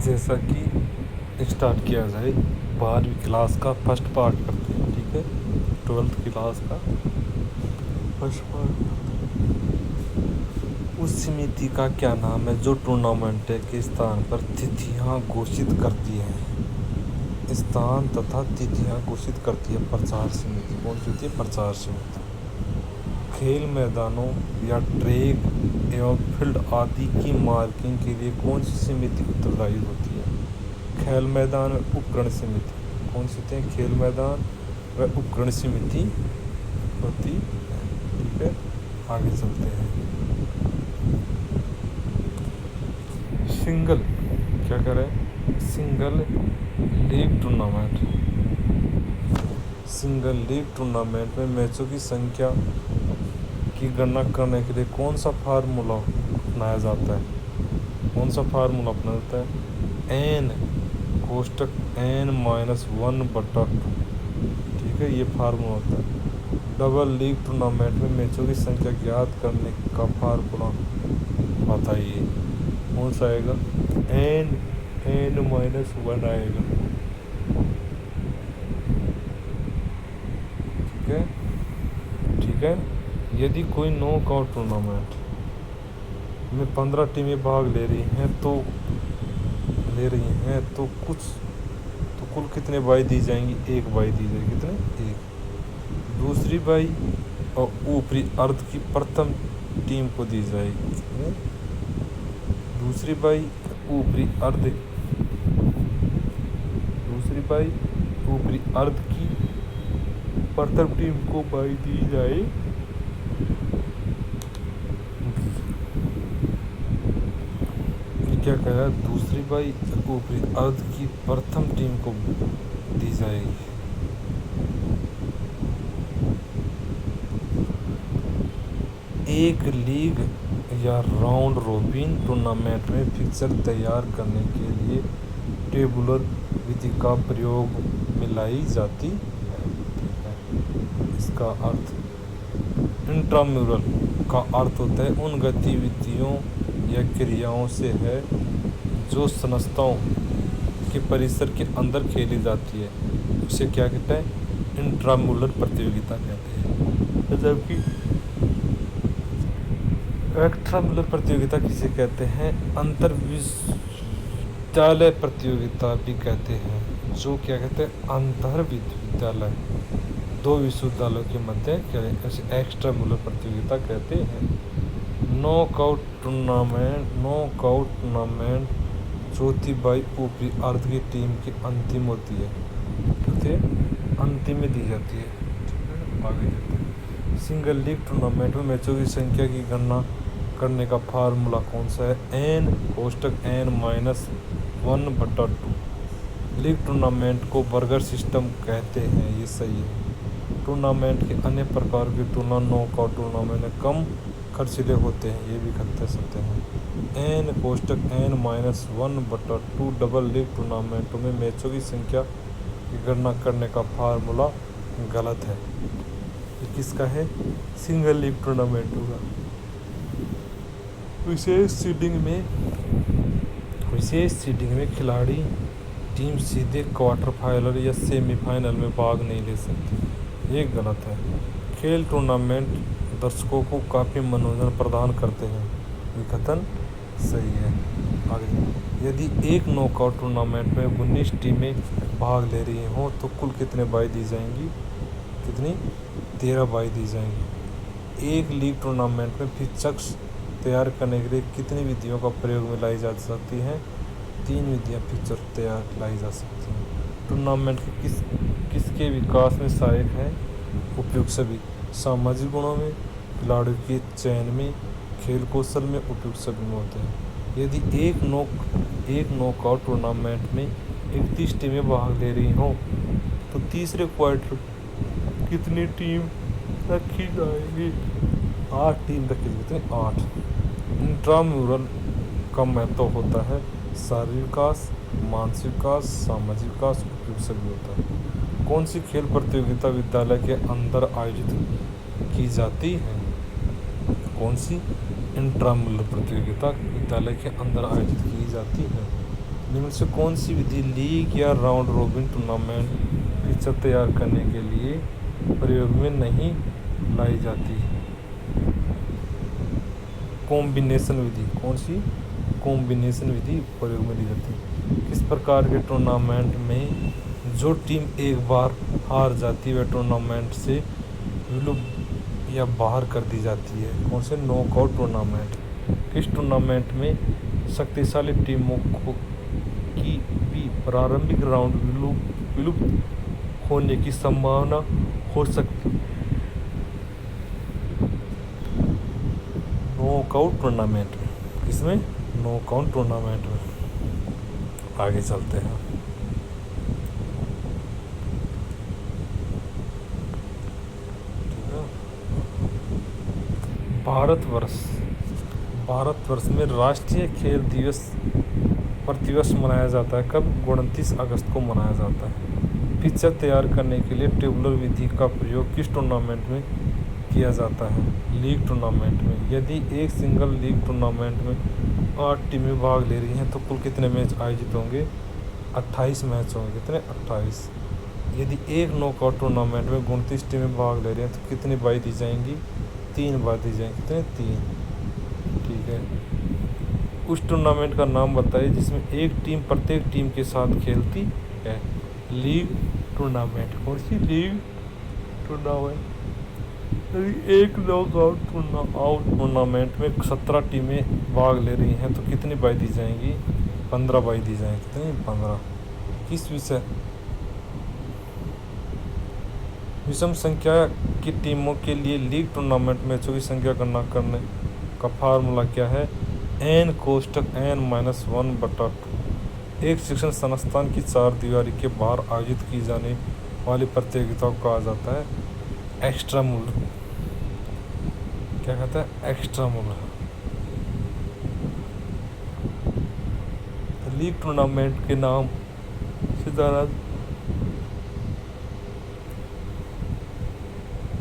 जैसा कि स्टार्ट किया जाए 12वीं क्लास का फर्स्ट पार्ट करते हैं। ठीक है, 12th क्लास का फर्स्ट पार्ट। उस समिति का क्या नाम है जो टूर्नामेंट के स्थान पर तिथियां घोषित करती है? स्थान तथा तिथियां घोषित करती है प्रचार समिति। कौन सी होती है? प्रचार समिति। खेल मैदानों या ट्रैक एवं फील्ड आदि की मार्किंग के लिए कौन सी समिति उत्तरदायी होती है? खेल मैदान व उपकरण समिति। कौन सी होती है? खेल मैदान व उपकरण समिति होती है। ठीक है, आगे चलते हैं। सिंगल क्या करें? Single league tournament. Single league tournament में मैचों की संख्या की गणना करने के लिए कौन सा फार्मूला अपनाया जाता है? कौन सा फार्मूला अपनाया जाता है? एन कोष्टक n-1/2। ठीक है, ये फार्मूला होता है। डबल लीग टूर्नामेंट में मैचों की संख्या ज्ञात करने का फार्मूला बताइए। कौन सा आएगा? n-1 आएगा। ठीक है, ठीक है। यदि कोई नॉकआउट टूर्नामेंट में 15 टीमें भाग ले रही हैं तो कुल कितने बाई दी जाएंगी? 1 बाई दी जाएगी। कितने? 1। दूसरी बाई और ऊपरी अर्ध की प्रथम टीम को दी जाएगी। दूसरी बाई ऊपरी अर्ध की प्रथम टीम को बाई दी जाए। क्या कह रहा है? दूसरी बाई ऊपरी अर्ध की प्रथम टीम को दी जाएगी। एक लीग या राउंड रोबिन टूर्नामेंट में फिक्सर तैयार करने के लिए टेबुलर विधि का प्रयोग मिलाई जाती है। इसका अर्थ इंट्राम्यूरल का अर्थ होता है उन गतिविधियों या क्रियाओं से है जो संस्थाओं के परिसर के अंदर खेली जाती है। उसे क्या कहते हैं? इंट्राम्यूरल प्रतियोगिता कहते हैं। जबकि एक्स्ट्राम्यूरल प्रतियोगिता किसे कहते हैं? अंतर विद्यालय प्रतियोगिता भी कहते हैं। जो क्या कहते हैं? अंतर विद्यालय, 2 विश्वविद्यालयों के मध्य एक्स्ट्राम्यूरल प्रतियोगिता कहते हैं। नॉकआउट टूर्नामेंट चौथी बाई ऊपरी अर्ध की टीम की अंतिम होती है। अंतिम में दी जाती है। आगे चलते हैं। सिंगल लीग टूर्नामेंट में मैचों की संख्या की गणना करने का फार्मूला कौन सा है? n कोष्टक n-1/2। लीग टूर्नामेंट को बर्गर सिस्टम कहते हैं। ये सही है। टूर्नामेंट के अन्य प्रकार की तुलना नॉकआउट टूर्नामेंट में कम खर्चीले होते हैं। ये भी कह सकते हैं। n कोष्टक n-1/2 डबल लीग टूर्नामेंटों में मैचों की संख्या की गणना करने का फार्मूला गलत है। ये किसका है? सिंगल लीग टूर्नामेंट होगा। विशेष सीडिंग में खिलाड़ी टीम सीधे क्वार्टर फाइनल या सेमीफाइनल में भाग नहीं ले सकती। ये गलत है। खेल टूर्नामेंट दर्शकों को काफ़ी मनोरंजन प्रदान करते हैं। ये कथन सही है। आगे, यदि एक नॉकआउट टूर्नामेंट में 19 टीमें भाग ले रही हों तो कुल कितने बाई दी जाएंगी? कितनी? 13 बाई दी जाएंगी। एक लीग टूर्नामेंट में फिक्सर्स तैयार करने के लिए कितनी विधियों का प्रयोग में लाई जा सकती हैं? 3 विधियाँ फिक्सर तैयार लाई जा सकती हैं। टूर्नामेंट के किसके विकास में सहायक है? उपयुक्त सभी। सामाजिक गुणों में, खिलाड़ियों के चयन में, खेल कौशल में, उपयुक्त सभी में होते हैं। यदि एक नॉकआउट टूर्नामेंट में 31 टीमें भाग ले रही हों तो तीसरे क्वार्टर कितनी टीम रखी जाएगी? 8 टीम रखी जाती है। 8। इंट्राम्यूरल का महत्व होता है शारीरिक विकास, मानसिक विकास, सामाजिक विकास, उपयुक्त सभी होता है। कौन सी खेल प्रतियोगिता विद्यालय के अंदर आयोजित की जाती है? कौन सी? इंट्राम्यूरल प्रतियोगिता विद्यालय के अंदर आयोजित की जाती है। निम्न से कौन सी विधि लीग या राउंड रोबिन टूर्नामेंट पिक्चर तैयार करने के लिए प्रयोग में नहीं लाई जाती? कॉम्बिनेशन विधि। कौन सी? कॉम्बिनेशन विधि प्रयोग में ली जाती है। किस प्रकार के टूर्नामेंट में जो टीम एक बार हार जाती है वह टूर्नामेंट से विलुप्त या बाहर कर दी जाती है? कौन से? Knockout tournament. किस टूर्नामेंट में शक्तिशाली टीमों की भी प्रारंभिक राउंड विलुप्त होने की संभावना हो सकती है? नॉकआउट टूर्नामेंट में। किसमें? नॉकआउट टूर्नामेंट में। आगे चलते हैं। भारतवर्ष में राष्ट्रीय खेल दिवस प्रतिवर्ष मनाया जाता है। कब? 29 अगस्त को मनाया जाता है। पिक्चर तैयार करने के लिए टेबुलर विधि का प्रयोग किस टूर्नामेंट में किया जाता है? लीग टूर्नामेंट में। यदि एक सिंगल लीग टूर्नामेंट में 8 टीमें भाग ले रही हैं तो कुल कितने मैच आयोजित होंगे? 28 मैच होंगे। कितने? 28। यदि एक नॉकआउट टूर्नामेंट में 29 टीमें भाग ले रही हैं तो कितनी बाई दी जाएंगी? 3 बार दी जाएंगी। कितने? 3। ठीक है। उस टूर्नामेंट का नाम बताइए जिसमें एक टीम प्रत्येक टीम के साथ खेलती है। League tournament. कौन सी? League tournament. एक नॉकआउट टूर्नामेंट में 17 टीमें भाग ले रही हैं तो कितनी बाई दी जाएंगी? 15 बाई दी जाएंगी। कितनी? 15। किस विषय? विषम संख्या की टीमों के लिए लीग टूर्नामेंट मैचों की संख्या गणना करने का फार्मूला क्या है? n कोष्टक n-1/2। एक शिक्षण संस्थान की 4 दीवारी के बाहर आयोजित की जाने वाली प्रतियोगिता को कहा जाता है एक्स्ट्रामुरल। क्या कहता है? एक्स्ट्रामुरल। लीग टूर्नामेंट के नाम से जाना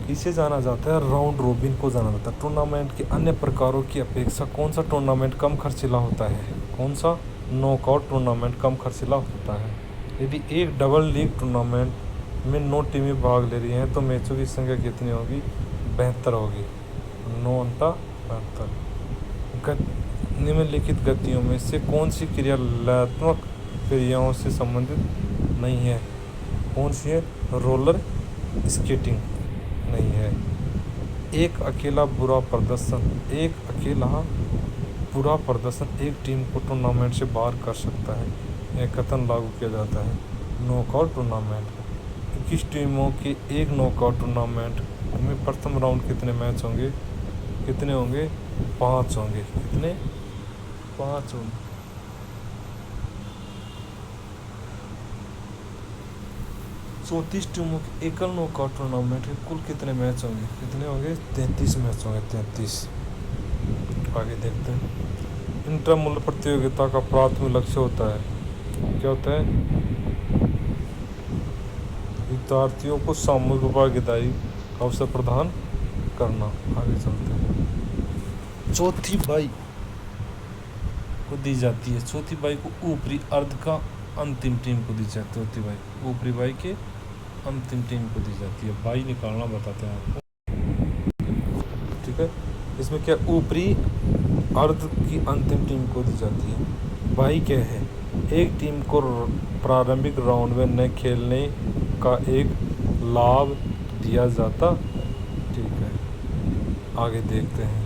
किसे जाना जाता है? राउंड रोबिन को जाना जाता है। टूर्नामेंट के अन्य प्रकारों की अपेक्षा कौन सा टूर्नामेंट कम खर्चीला होता है? कौन सा? नॉकआउट टूर्नामेंट कम खर्चीला होता है। यदि एक डबल लीग टूर्नामेंट में 9 टीमें भाग ले रही हैं तो मैचों की संख्या कितनी होगी? 72 होगी। 9×72। निम्नलिखित गतियों में से कौन सी क्रियात्मक क्रियाओं से संबंधित नहीं है? कौन सी है? रोलर स्केटिंग नहीं है। एक अकेला बुरा प्रदर्शन एक टीम को टूर्नामेंट से बाहर कर सकता है। यह कथन लागू किया जाता है नॉकआउट टूर्नामेंट। 21 टीमों के एक नॉकआउट टूर्नामेंट में प्रथम राउंड कितने मैच होंगे? कितने होंगे? 5 होंगे। कितने? 5 होंगे। 34 टीमों के एकल नॉकआउट टूर्नामेंट के कुल कितने मैच होंगे? कितने होंगे? 33 मैच होंगे। 33। आगे देखते हैं। इंट्रामुरल प्रतियोगिता का प्राथमिक लक्ष्य होता है। क्या होता है? विद्यार्थियों को सामूहिक भागीदारी का अवसर प्रदान करना। आगे चलते हैं। चौथी बाई को दी जाती है। चौथी बाई को ऊपरी अर्ध का अंतिम टीम को दी जाती है। चौथी बाई ऊपरी बाई के अंतिम टीम को दी जाती है। बाई निकालना बताते हैं आपको। ठीक है। इसमें क्या? ऊपरी अर्ध की अंतिम टीम को दी जाती है। बाई क्या है? एक टीम को प्रारंभिक राउंड में न खेलने का एक लाभ दिया जाता। ठीक है। आगे देखते हैं।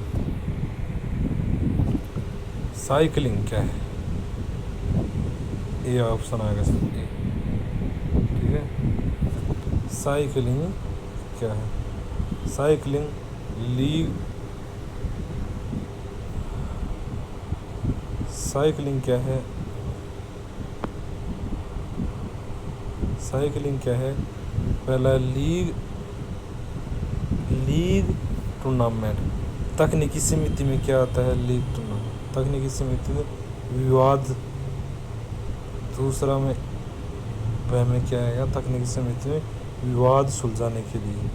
साइकिलिंग क्या है? ये ऑप्शन आएगा सब। ठीक है। साइकिलिंग क्या है? Cycling league. साइकिलिंग क्या है? साइकिलिंग क्या है? पहला लीग टूर्नामेंट। तकनीकी समिति में क्या आता है? League tournament. तकनीकी समिति में विवाद। दूसरा में वह में क्या आएगा? तकनीकी समिति में विवाद सुलझाने के लिए।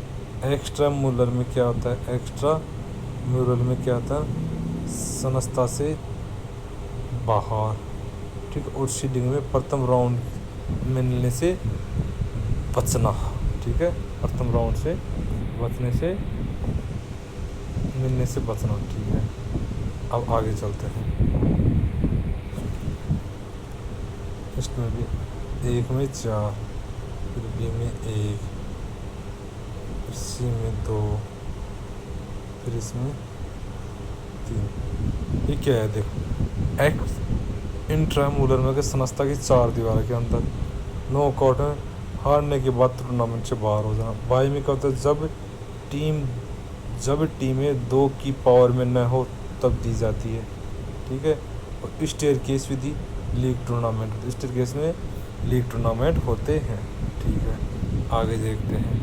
एक्स्ट्रा मूलर में क्या होता है? एक्स्ट्रा मूलर में क्या होता है? संस्था से बाहर। ठीक है, और सीडिंग में प्रथम राउंड मिलने से बचना, ठीक है, प्रथम राउंड से बचने से मिलने से बचना, ठीक है। अब आगे चलते हैं। इसमें भी 1 में 4, फिर बी में 1, फिर सी में 2, फिर इसमें 3। ये क्या है देखो, एक्स इंट्रामूलर में के संस्था की 4 दीवार के अंदर नॉकआउट में हारने के बाद टूर्नामेंट से बाहर हो जाना। बाई में क्या होता है, जब टीमें 2 की पावर में न हो तब दी जाती है, ठीक है। और स्टेयर केस विधि लीग टूर्नामेंट, स्टेयर केस में लीग टूर्नामेंट होते हैं, ठीक है। आगे देखते हैं।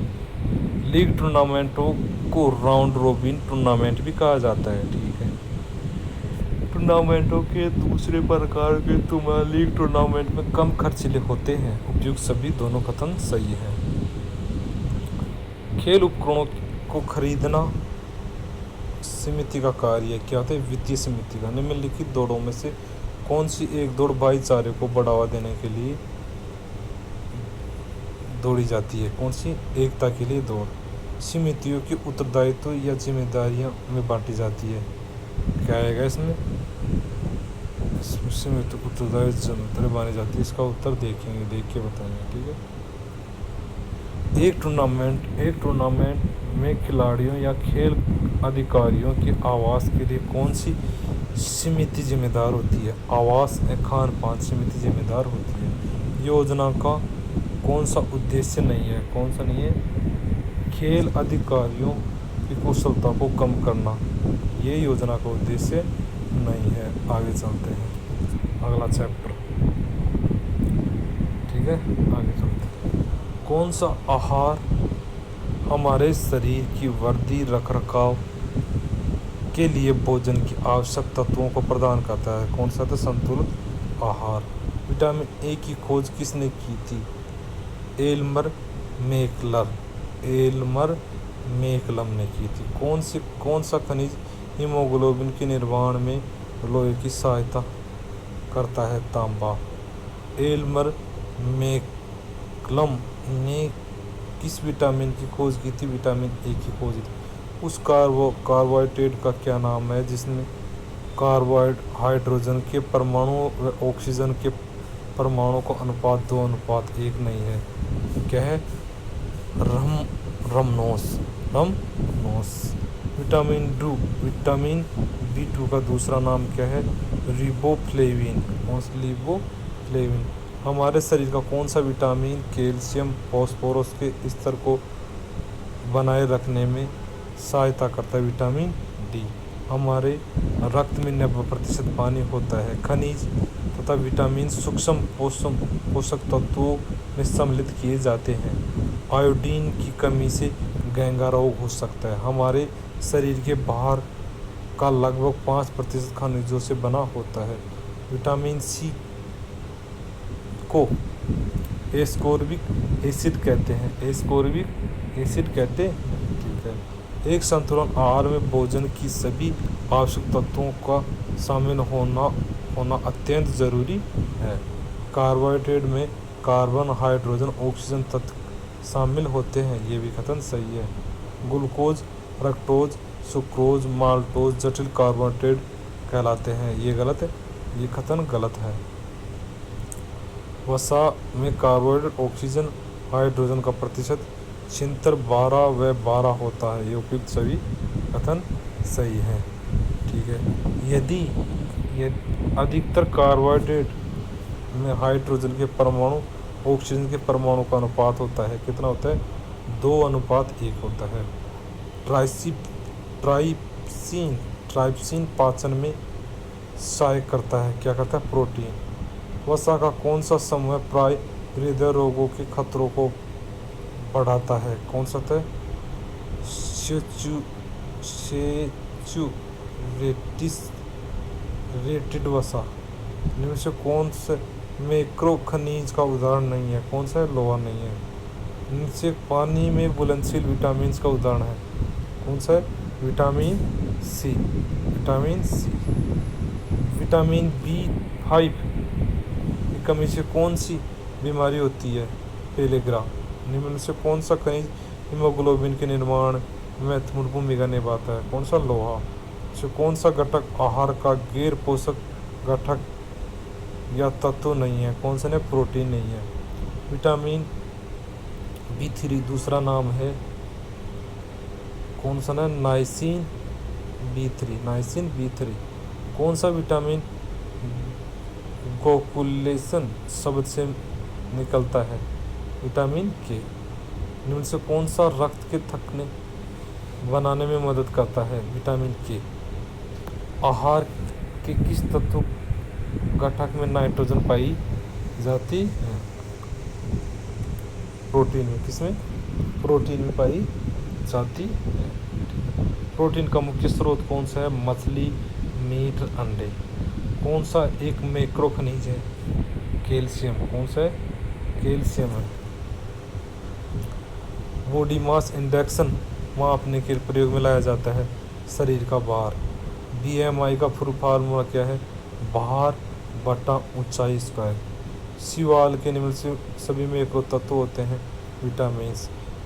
लीग टूर्नामेंटों को राउंड रोबिन टूर्नामेंट भी कहा जाता है, ठीक है। टूर्नामेंटों के दूसरे प्रकार के तुम्हारे लीग टूर्नामेंट में कम खर्चीले होते हैं। उपयुक्त सभी दोनों कथन सही है। खेल उपकरणों को खरीदना समिति का कार्य क्या होता है, वित्तीय समिति का। निम्नलिखित दौड़ों में से कौन सी एक दौड़ भाईचारे को बढ़ावा देने के लिए दौड़ी जाती है, कौन सी एकता के लिए दौड़ समितियों की उत्तरदायित्व या जिम्मेदारियों में बांटी जाती है। क्या आएगा इसमें, समिति उत्तरदायित्व जिम्मेदारी मानी जाती है। इसका उत्तर देखेंगे, देख के बताएंगे, ठीक है। एक टूर्नामेंट में खिलाड़ियों या खेल अधिकारियों के आवास के लिए कौन सी समिति जिम्मेदार होती है। आवास खान पान समिति जिम्मेदार होती है। योजना का कौन सा उद्देश्य नहीं है, कौन सा नहीं है, खेल अधिकारियों की कुशलता को कम करना, ये योजना का उद्देश्य नहीं है। आगे चलते हैं, अगला चैप्टर, ठीक है। आगे चलते हैं। कौन सा आहार हमारे शरीर की वृद्धि रखरखाव के लिए भोजन की आवश्यक तत्वों को प्रदान करता है, कौन सा था, संतुलित आहार। विटामिन ए की खोज किसने की थी, एल्मर मैकलम ने की थी। कौन सा खनिज हीमोग्लोबिन के निर्माण में लोहे की सहायता करता है, तांबा। एल्मर मैकलम ने किस विटामिन की खोज की थी, विटामिन ए की खोज की थी। उस कार्बोहाइड्रेट का क्या नाम है जिसमें हाइड्रोजन के परमाणु व ऑक्सीजन के परमाणु का अनुपात 2:1 नहीं है, क्या है, रमनोस। विटामिन B2 का दूसरा नाम क्या है, रिबोफ्लेविन। हमारे शरीर का कौन सा विटामिन कैल्शियम फास्फोरस के स्तर को बनाए रखने में सहायता करता है, विटामिन डी। हमारे रक्त में 90% पानी होता है। खनिज तथा विटामिन सूक्ष्म पोषक तत्वों में सम्मिलित किए जाते हैं। आयोडीन की कमी से घेंघा रोग हो सकता है। हमारे शरीर के बाहर का लगभग 5% खनिजों से बना होता है। विटामिन सी को एस्कोर्बिक एसिड कहते हैं, ठीक है। एक संतुलन आहार में भोजन की सभी आवश्यक तत्वों का शामिल होना अत्यंत जरूरी है। कार्बोहाइड्रेट में कार्बन, हाइड्रोजन, ऑक्सीजन तत्व शामिल होते हैं, ये भी कथन सही है। ग्लूकोज, फ्रक्टोज, सुक्रोज, माल्टोज जटिल कार्बोहाइड्रेट कहलाते हैं, ये गलत है, ये कथन गलत है। वसा में कार्बोहाइड्रेट, ऑक्सीजन, हाइड्रोजन का प्रतिशत 76, 12 व 12 होता है, ये उपयुक्त सभी कथन सही है, ठीक है। यदि अधिकतर कार्बोहाइड्रेट में हाइड्रोजन के परमाणु ऑक्सीजन के परमाणु का अनुपात होता है, कितना होता है, 2:1 होता है। ट्राइप्सिन पाचन में सहायक करता है, क्या करता है, प्रोटीन। वसा का कौन सा समूह प्राय हृदय रोगों के खतरों को बढ़ाता है, कौन सा था, रेटेड वसा। इनमें से कौन से मैक्रो खनिज का उदाहरण नहीं है, कौन सा है, लोहा नहीं है। इनसे पानी में घुलनशील विटामिन का उदाहरण है, कौन सा है, विटामिन सी। विटामिन B5 कमी से कौन सी बीमारी होती है? पेलेग्रा। निम्न में से कौन सा खनिज हीमोग्लोबिन के निर्माण में महत्वपूर्ण भूमिका निभाता है? कौन सा? लोहा। से कौन सा घटक आहार का गैर पोषक घटक या तत्व नहीं है? कौन सा? ने प्रोटीन नहीं है। विटामिन B3 दूसरा नाम है कौन सा? ना नाइसिन B3। Niacin B3। कौन सा विटामिन गोकुलेशन शब्द से निकलता है? विटामिन के। इनमें से कौन सा रक्त के थक्के बनाने में मदद करता है? विटामिन के। आहार के किस तत्व घटक में नाइट्रोजन पाई जाती है? प्रोटीन में। किसमें? प्रोटीन में पाई जाती है। प्रोटीन का मुख्य स्रोत कौन सा है? मछली, मीट, अंडे। कौन सा एक मैक्रो खनिज है? कैल्शियम। कौन सा है? कैल्शियम है। बॉडी मास इंडेक्स मापने के प्रयोग में लाया जाता है शरीर का भार। BMI का फुल फार्मूला क्या है? भार बटा ऊंचाई स्क्वायर। शिवाल के निम्न से सभी मैक्रो तत्व होते हैं विटामिन।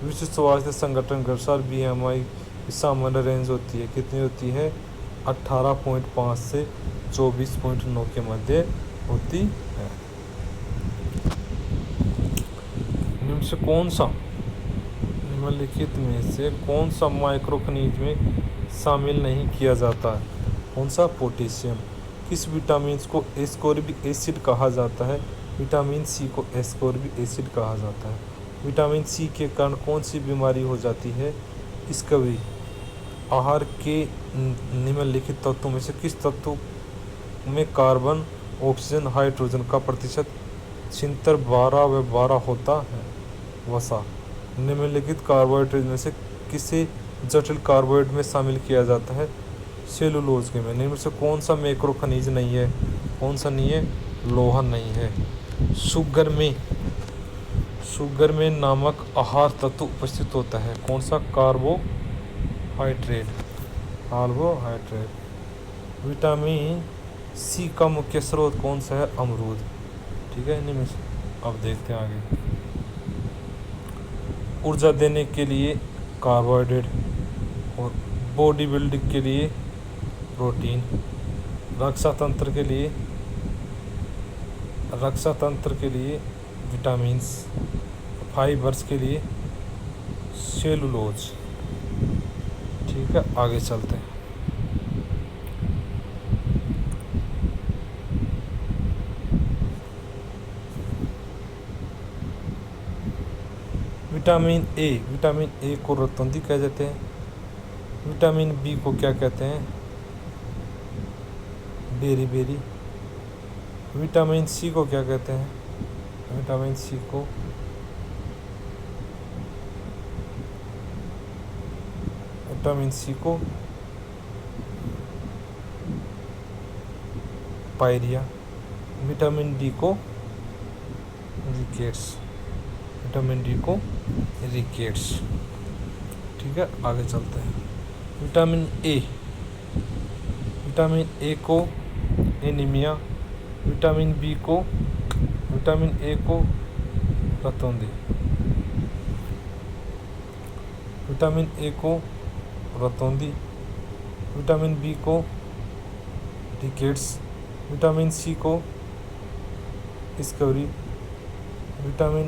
विश्व स्वास्थ्य संगठन के अनुसार BMI की सामान्य रेंज होती है, कितनी होती है? 18.5 से 24.9 के मध्य होती है। निम्न से कौन सा निम्नलिखित में से कौन सा माइक्रो खनिज में शामिल नहीं किया जाता है? कौन सा? पोटेशियम। किस विटामिन को एस्कॉर्बिक एसिड कहा जाता है? विटामिन C को एस्कॉर्बिक एसिड कहा जाता है। विटामिन C के कारण कौन सी बीमारी हो जाती है? स्कर्वी। आहार के निम्नलिखित तत्वों में से किस तत्व में कार्बन, ऑक्सीजन, हाइड्रोजन का प्रतिशत 76, 12 व 12 होता है? वसा। निम्नलिखित कार्बोहाइड्रेट में से किसे जटिल कार्बोहाइड्रेट में शामिल किया जाता है? सेलुलोज के में। निम्न से कौन सा मैक्रो खनिज नहीं है? कौन सा नहीं है? लोहा नहीं है। शुगर में नामक आहार तत्व उपस्थित होता है। कौन सा? कार्बोहाइड्रेट। विटामिन C का मुख्य स्रोत कौन सा है? अमरूद। ठीक है। निम्न अब देखते हैं आगे। ऊर्जा देने के लिए कार्बोहाइड्रेट और बॉडी बिल्डिंग के लिए प्रोटीन। रक्षा तंत्र के लिए विटामिन्स। फाइबर्स के लिए सेलुलोज। ठीक है। आगे चलते हैं। विटामिन ए को रतौंधी कह देते हैं। विटामिन B को क्या कहते हैं? बेरी। विटामिन C को क्या कहते हैं? विटामिन C को पायरिया। विटामिन D को रिकेट्स। ठीक है। आगे चलते हैं। विटामिन ए को एनीमिया। विटामिन A को रतौंधी। विटामिन A को रतौंधी। विटामिन B को रिकेट्स। विटामिन C को स्कर्वी। विटामिन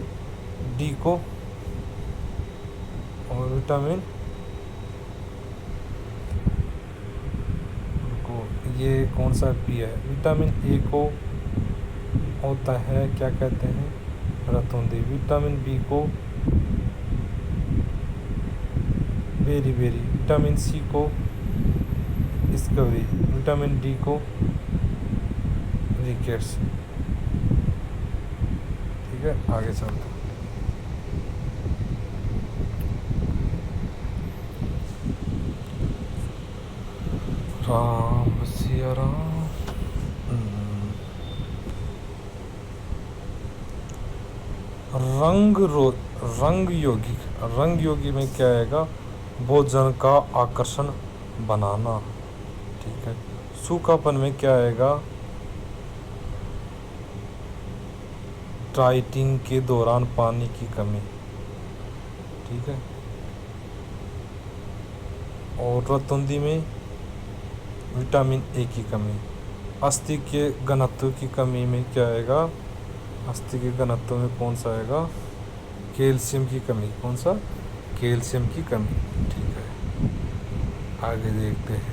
D को और विटामिन को ये कौन सा P है? विटामिन A को होता है क्या कहते हैं? रतौंधी। विटामिन B को बेरी। विटामिन C को स्कर्वी। विटामिन D को रिकेट्स। ठीक है। आगे चलते हैं। राम सिया राम। रंग योगी में क्या आएगा? भोजन का आकर्षण बनाना। ठीक है। सूखापन में क्या आएगा? स्टाइटिंग के दौरान पानी की कमी, ठीक है। और रतौंधी में विटामिन ए की कमी। अस्थि के घनत्व की कमी में क्या आएगा, अस्थि के घनत्व में कौन सा आएगा, कैल्शियम की कमी। कौन सा, कैल्शियम की कमी, ठीक है। आगे देखते हैं।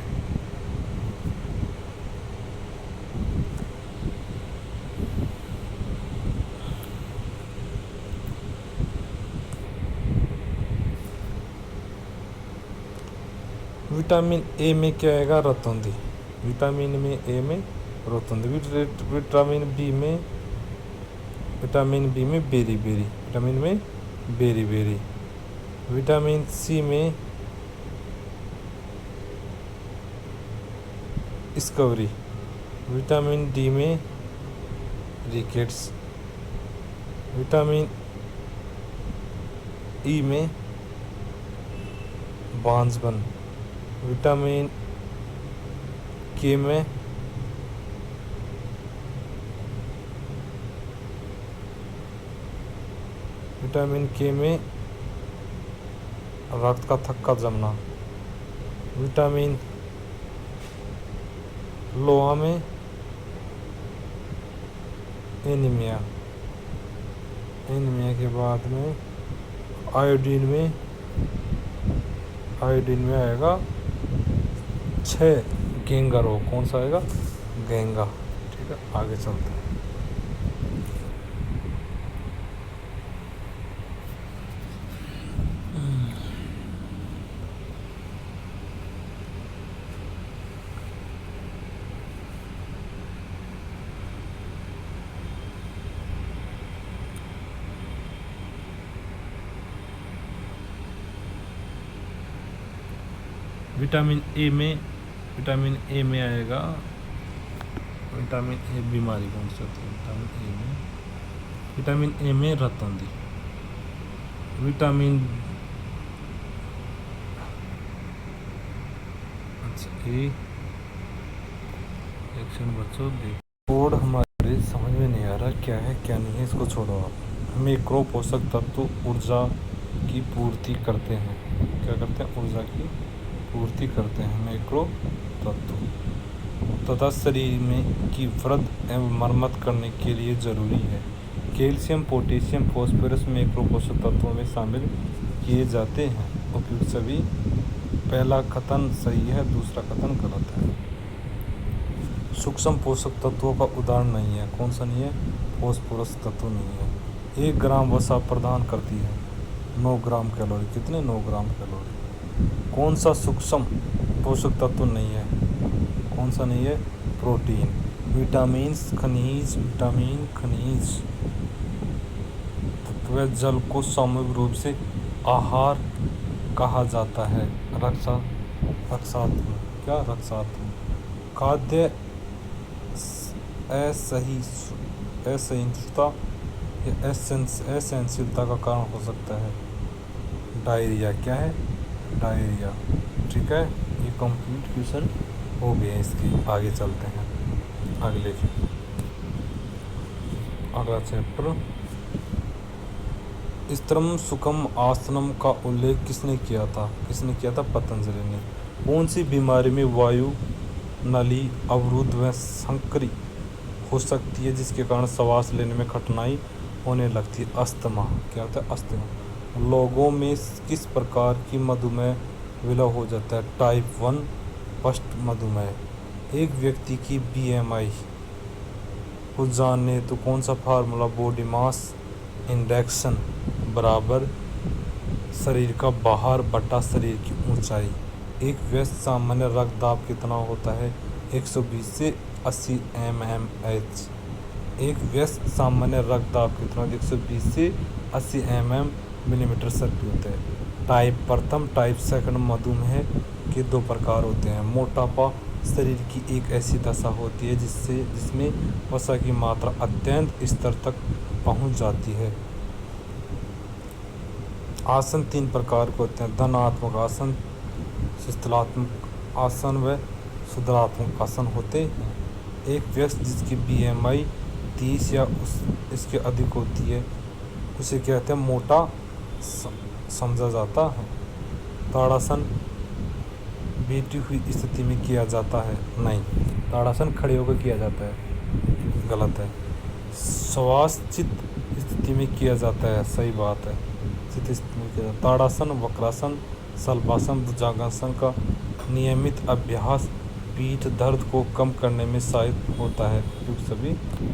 विटामिन ए में क्या आएगा, रतौंधी। विटामिन में ए में रतौंधी। विटामिन बी में बेरी बेरी, विटामिन में बेरी बेरी। विटामिन सी में डिस्कवरी। विटामिन डी में रिकेट्स। विटामिन ई में बांझपन। विटामिन के में रक्त का थक्का जमना। विटामिन लोहा में एनीमिया। एनीमिया के बाद में आयोडीन में आएगा 6 गेंगा रोग। कौन सा आएगा, गेंगा, ठीक है। आगे चलते हैं। विटामिन ए में आएगा, विटामिन ए बीमारी कौन सी होती है, विटामिन ए में रतौंधी। विटामिन ए एक्शन बच्चों देख, कोड हमारे समझ में नहीं आ रहा क्या है क्या नहीं है, इसको छोड़ो आप। मैक्रो पोषक तत्व ऊर्जा की पूर्ति करते हैं। क्या करते हैं, ऊर्जा की पूर्ति करते हैं मैक्रो तत्व, तथा शरीर में की वृद्धि एवं मरम्मत करने के लिए जरूरी है। कैल्शियम, पोटेशियम, फॉस्फोरस मैक्रो पोषक तत्वों में शामिल किए जाते हैं। उपयुक्त सभी, पहला कथन सही है, दूसरा कथन गलत है। सूक्ष्म पोषक तत्वों का उदाहरण नहीं है। कौन सा नहीं है, फॉस्फोरस तत्व नहीं है। 1 ग्राम वसा प्रदान करती है 9 ग्राम कैलोरी। कितने, 9 ग्राम कैलोरी। कौन सा सूक्ष्म पोषक तत्व नहीं है, कौन सा नहीं है, प्रोटीन। विटामिन खनिज तत्व जल को सामूहिक रूप से आहार कहा जाता है। रक्षात्मक, क्या रक्षात्मक। खाद्य असहिष्णुता या असहनशीलता का कारण हो सकता है। डायरिया, क्या है, डायरिया, ठीक है। ये कंप्लीट क्वेश्चन हो गए इसके। आगे चलते हैं अगला चैप्टर। स्त्रम सुखम आसनम का उल्लेख किसने किया था, पतंजलि ने। कौन सी बीमारी में वायु नली अवरुद्ध व संकरी हो सकती है, जिसके कारण सांस लेने में कठिनाई होने लगती है, अस्थमा। क्या होता है, अस्थमा। लोगों में किस प्रकार की मधुमेह विलय हो जाता है, टाइप 1 फर्स्ट मधुमेह। एक व्यक्ति की BMI को जानने तो कौन सा फार्मूला, बॉडी मास इंडेक्स बराबर शरीर का बाहर बटा शरीर की ऊंचाई। एक व्यस्त सामान्य रक्तदाब कितना होता है, 120 से 80 mmHg। एक व्यस्त सामान्य रक्तदाब कितना, 120 से 80 मिलीमीटर सर्पी होते हैं। टाइप प्रथम, टाइप सेकंड मधुमेह के 2 प्रकार होते हैं। मोटापा शरीर की एक ऐसी दशा होती है जिसमें वसा की मात्रा अत्यंत स्तर तक पहुंच जाती है। आसन 3 प्रकार के होते हैं, धनात्मक आसन, शिथिलात्मक आसन व सुधारात्मक आसन होते हैं। एक व्यक्ति जिसकी BMI 30 या इसके अधिक होती है उसे कहते हैं मोटा समझा जाता है। ताड़ासन बैठी हुई स्थिति में किया जाता है, नहीं, ताड़ासन खड़े होकर किया जाता है, गलत है। स्वास्थ्य स्थिति में किया जाता है, सही बात है, स्थिति में किया जाता है। ताड़ासन, वक्रासन, शलभासन, भुजंगासन का नियमित अभ्यास पीठ दर्द को कम करने में सहायक होता है, क्योंकि सभी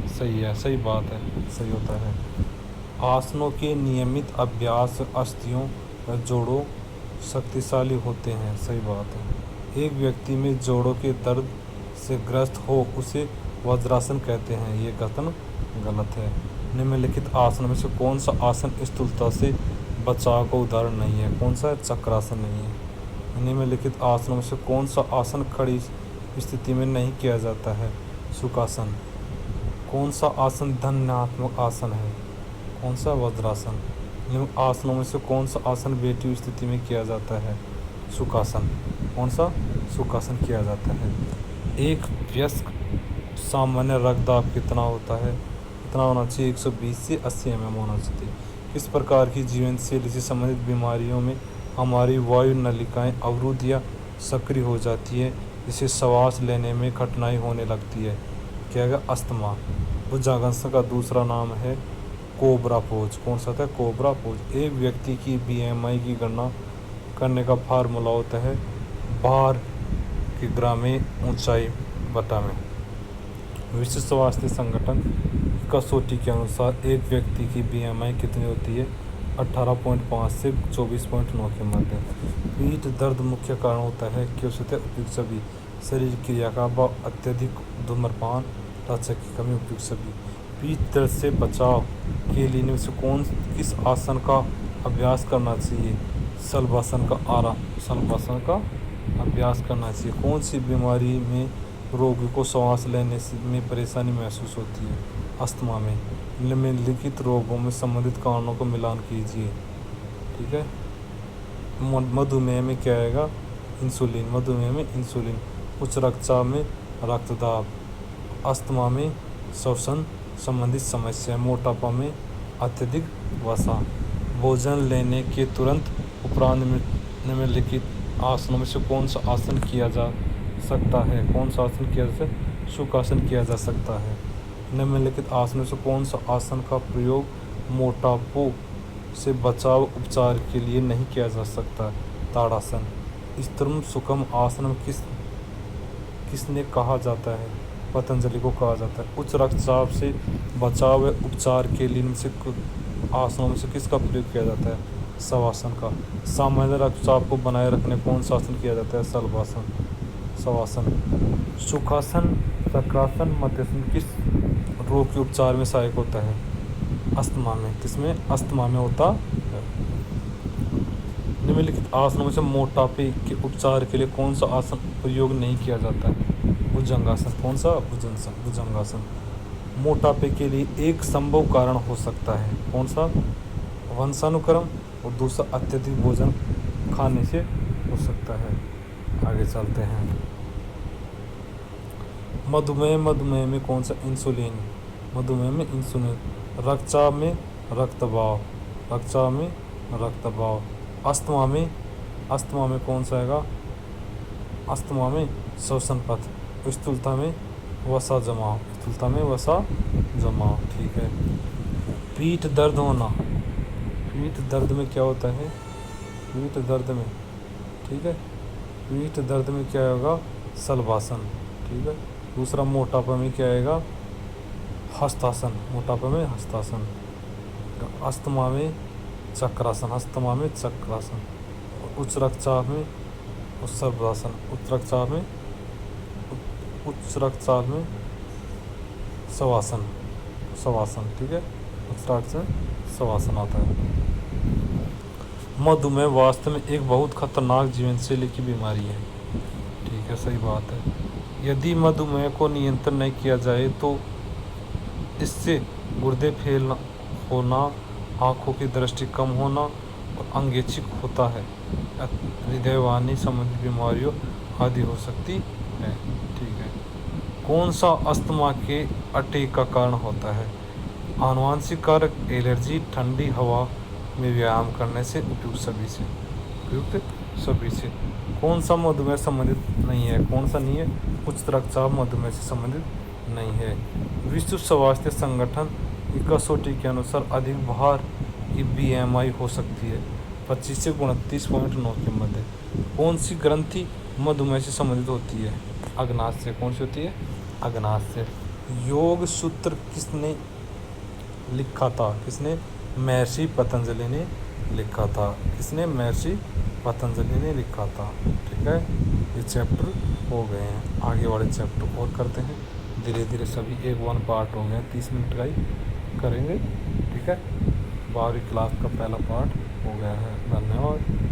सही है, सही बात है, सही होता है। आसनों के नियमित अभ्यास अस्थियों व जोड़ों शक्तिशाली होते हैं, सही बात है। एक व्यक्ति में जोड़ों के दर्द से ग्रस्त हो उसे वज्रासन कहते हैं, ये कथन गलत है। निम्नलिखित आसन में से कौन सा आसन स्थूलता से बचाव का उदाहरण नहीं है? कौन सा है? चक्रासन नहीं है। निम्नलिखित आसनों में से कौन सा आसन खड़ी स्थिति में नहीं किया जाता है? सुखासन। कौन सा आसन धन्यात्मक आसन है? कौन सा? वज्रासन। निम्न आसनों में से कौन सा आसन बैठी हुई स्थिति में किया जाता है? सुखासन। कौन सा? सुखासन किया जाता है। एक वयस्क सामान्य रक्तदाब कितना होता है? कितना होना चाहिए? 120 से 80 mm होना चाहिए। किस प्रकार की जीवन शैली से संबंधित बीमारियों में हमारी वायु नलिकाएं अवरुद्ध या सक्रिय हो जाती है, जिससे श्वास लेने में कठिनाई होने लगती है? क्या है? अस्थमा। भुजंगासन का दूसरा नाम है कोबरा पोज। कौन सा था? Cobra pose. एक व्यक्ति की BMI की गणना करने का फार्मूला होता है भार की ग्रामीण ऊंचाई बटा में। विश्व स्वास्थ्य संगठन कसौटी के अनुसार एक व्यक्ति की BMI कितनी होती है? 18.5 से 24.9 के मध्य। पीठ दर्द मुख्य कारण होता है कि उससे उपयुक्त सभी शरीर क्रिया का अभाव, अत्यधिक धूम्रपान, लचक की कमी, उपयुक्त सभी। पीठ दर्द से बचाव के लिए इनमें से किस आसन का अभ्यास करना चाहिए? शलभासन का अभ्यास करना चाहिए। कौन सी बीमारी में रोगी को सांस लेने में परेशानी महसूस होती है? अस्थमा में। निम्नलिखित रोगों में संबंधित कारणों को मिलान कीजिए, ठीक है। मधुमेह में क्या आएगा? इंसुलिन। मधुमेह में इंसुलिन। उच्च रक्तचाप में रक्तदाब। अस्थमा में श्वसन संबंधित समस्या। मोटापा में अत्यधिक वसा। भोजन लेने के तुरंत उपरांत निम्नलिखित आसनों में से कौन सा आसन किया जा सकता है? कौन सा आसन किया जा सकता है? सुखासन किया जा सकता है। निम्नलिखित आसनों से कौन सा आसन का प्रयोग मोटापे से बचाव उपचार के लिए नहीं किया जा सकता? ताड़ासन। स्त्रम सुखम आसन में किसने कहा जाता है? पतंजलि को कहा जाता है। उच्च रक्तचाप से बचाव व उपचार के लिए इनसे आसनों में से किसका प्रयोग किया जाता है? शवासन का। सामान्य रक्तचाप को बनाए रखने कौन सा आसन किया जाता है? शलभासन। शवासन। सुखासन, चक्रासन, मध्यासन किस रोग के उपचार में सहायक होता है? अस्थमा में। किसमें? अस्थमा में होता है। निम्नलिखित आसनों में से मोटापे के उपचार के लिए कौन सा आसन प्रयोग नहीं किया जाता है? भुजंगासन। कौन सा? भुजंगासन। मोटापे के लिए एक संभव कारण हो सकता है, कौन सा? वंशानुक्रम, और दूसरा अत्यधिक भोजन खाने से हो सकता है। आगे चलते हैं। मधुमेह में कौन सा? इंसुलिन। मधुमेह में इंसुलिन। रक्तचाप में रक्तचाप। अस्थमा में कौन सा आएगा? अस्थमा में श्वसन पथ। स्थूलता में वसा जमाव। ठीक है। पीठ दर्द होना। पीठ दर्द में क्या होता है? पीठ दर्द में, ठीक है, पीठ दर्द में क्या होगा? शलभासन। ठीक है। दूसरा मोटापा में क्या आएगा? हस्तासन। मोटापा में हस्तासन। अस्थमा में चक्रासन। उच्च रक्तचाप में सर्वासन। उच्च रक्तचाप में शवासन। ठीक है। उच्च रक्तचाप शवासन आता है। मधुमेह वास्तव में एक बहुत खतरनाक जीवनशैली की बीमारी है, ठीक है, सही बात है। यदि मधुमेह को नियंत्रण नहीं किया जाए तो इससे गुर्दे फेल होना, आँखों की दृष्टि कम होना और अंगैच्छिक होता है, हृदय वाहिनी संबंधी बीमारियों आदि हो सकती है। ठीक है। कौन सा अस्थमा के अटैक का कारण होता है? आनुवंशिक कारक, एलर्जी, ठंडी हवा में व्यायाम करने से, उपयुक्त सभी से। उपयुक्त सभी से। कौन सा मधुमेह संबंधित नहीं है? कौन सा नहीं है? उच्च रक्तचाप मधुमेह से संबंधित नहीं है। विश्व स्वास्थ्य संगठन की कसौटी के अनुसार अधिक भार की BMI हो सकती है 25 से 29.9 के मध्य। कौन सी ग्रंथि मधुमेह से संबंधित होती है? अग्नाशय से। कौन सी होती है? अग्नाशय से। योग सूत्र किसने लिखा था? किसने? महर्षि पतंजलि ने लिखा था। किसने? महर्षि पतंजलि ने लिखा था। ठीक है, ये चैप्टर हो गए हैं। आगे वाले चैप्टर और करते हैं धीरे धीरे। सभी एक वन पार्ट हो गए, 30 मिनट का ही करेंगे। ठीक है, 12वीं क्लास का पहला पार्ट हो गया है। धन्यवाद।